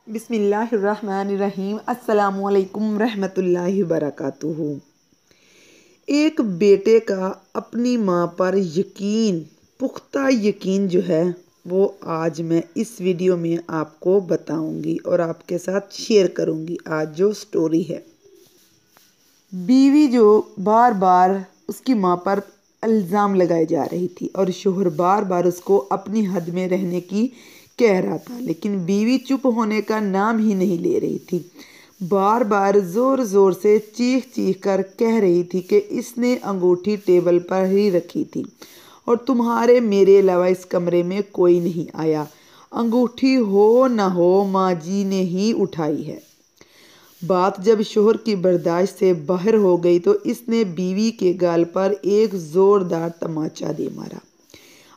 बिस्मिल्लाहिर्रहमानिर्रहीम। अस्सलामुअलैकुम रहमतुल्लाहि वबरकातुहू। एक बेटे का अपनी माँ पर यकीन, पुख्ता यकीन जो है वो आज मैं इस वीडियो में आपको बताऊंगी और आपके साथ शेयर करूंगी। आज जो स्टोरी है, बीवी जो बार बार उसकी माँ पर इल्ज़ाम लगाए जा रही थी और शोहर बार बार उसको अपनी हद में रहने की कह रहा था, लेकिन बीवी चुप होने का नाम ही नहीं ले रही थी। बार बार ज़ोर ज़ोर से चीख चीख कर कह रही थी कि इसने अंगूठी टेबल पर ही रखी थी और तुम्हारे मेरे अलावा इस कमरे में कोई नहीं आया। अंगूठी हो न हो माँ जी ने ही उठाई है। बात जब शोहर की बर्दाश्त से बाहर हो गई तो इसने बीवी के गाल पर एक ज़ोरदार तमाचा दे मारा।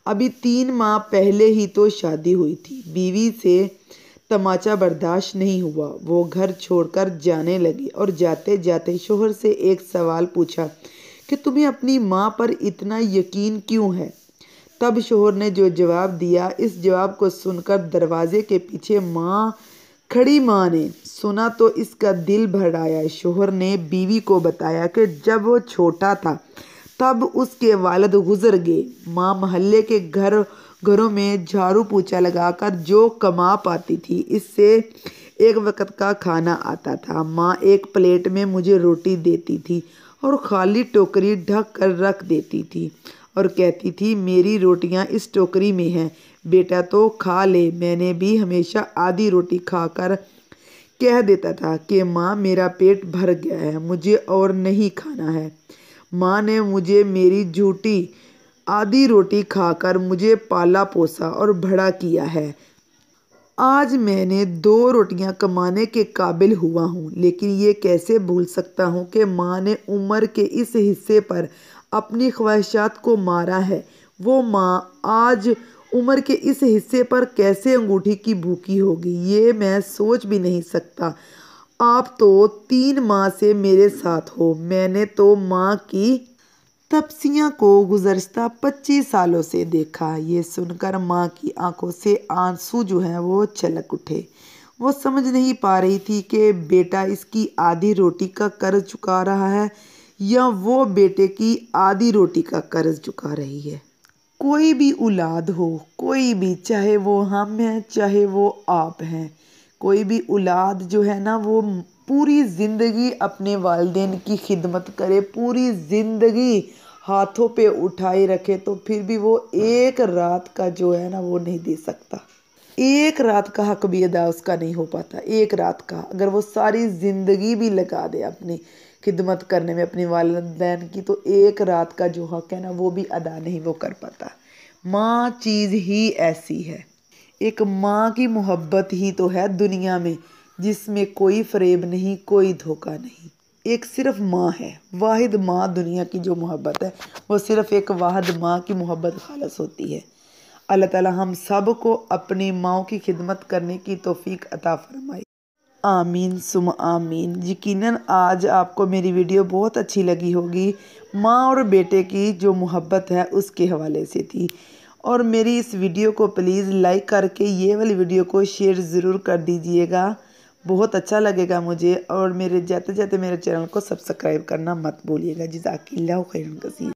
अभी 3 माह पहले ही तो शादी हुई थी। बीवी से तमाचा बर्दाश्त नहीं हुआ, वो घर छोड़कर जाने लगी और जाते जाते शोहर से एक सवाल पूछा कि तुम्हें अपनी माँ पर इतना यकीन क्यों है। तब शोहर ने जो जवाब दिया, इस जवाब को सुनकर दरवाजे के पीछे खड़ी माँ ने सुना तो इसका दिल भर आया। शोहर ने बीवी को बताया कि जब वो छोटा था तब उसके वालिद गुजर गए। माँ मोहल्ले के घरों में झाड़ू पोछा लगाकर जो कमा पाती थी, इससे एक वक्त का खाना आता था। माँ एक प्लेट में मुझे रोटी देती थी और खाली टोकरी ढक कर रख देती थी और कहती थी मेरी रोटियां इस टोकरी में हैं, बेटा तो खा ले। मैंने भी हमेशा आधी रोटी खाकर कह देता था कि माँ मेरा पेट भर गया है, मुझे और नहीं खाना है। माँ ने मुझे मेरी झूठी आधी रोटी खाकर मुझे पाला पोसा और बड़ा किया है। आज मैंने 2 रोटियां कमाने के काबिल हुआ हूँ, लेकिन ये कैसे भूल सकता हूँ कि माँ ने उम्र के इस हिस्से पर अपनी ख्वाहिशात को मारा है। वो माँ आज उम्र के इस हिस्से पर कैसे अंगूठी की भूखी होगी, ये मैं सोच भी नहीं सकता। आप तो 3 माह से मेरे साथ हो, मैंने तो माँ की तपस्या को गुज़श्ता 25 सालों से देखा। ये सुनकर माँ की आंखों से आंसू जो हैं वो छलक उठे। वो समझ नहीं पा रही थी कि बेटा इसकी आधी रोटी का कर्ज चुका रहा है या वो बेटे की आधी रोटी का कर्ज चुका रही है। कोई भी औलाद हो, कोई भी, चाहे वो हम हैं चाहे वो आप हैं, कोई भी औलाद जो है ना वो पूरी ज़िंदगी अपने वालिदैन की खिदमत करे, पूरी ज़िंदगी हाथों पे उठाए रखे, तो फिर भी वो एक रात का जो है ना वो नहीं दे सकता। एक रात का हक भी अदा उसका नहीं हो पाता। एक रात का अगर वो सारी ज़िंदगी भी लगा दे अपनी खिदमत करने में अपने वालिदैन की, तो एक रात का जो हक है ना वो भी अदा नहीं वो कर पाता। माँ चीज़ ही ऐसी है। एक माँ की मोहब्बत ही तो है दुनिया में जिसमें कोई फरेब नहीं, कोई धोखा नहीं। एक सिर्फ माँ है, वाहिद माँ दुनिया की जो मोहब्बत है वो सिर्फ एक वाहिद माँ की मोहब्बत खालस होती है। अल्लाह ताला हम सब को अपनी माँओं की खिदमत करने की तौफीक अता फरमाए। आमीन सुम आमीन। यकीनन आज आपको मेरी वीडियो बहुत अच्छी लगी होगी। माँ और बेटे की जो मोहब्बत है उसके हवाले से थी। और मेरी इस वीडियो को प्लीज़ लाइक करके ये वाली वीडियो को शेयर ज़रूर कर दीजिएगा, बहुत अच्छा लगेगा मुझे। और मेरे जाते जाते मेरे चैनल को सब्सक्राइब करना मत भूलिएगा। जज़ाकिल्लाहु खैरन कसीर।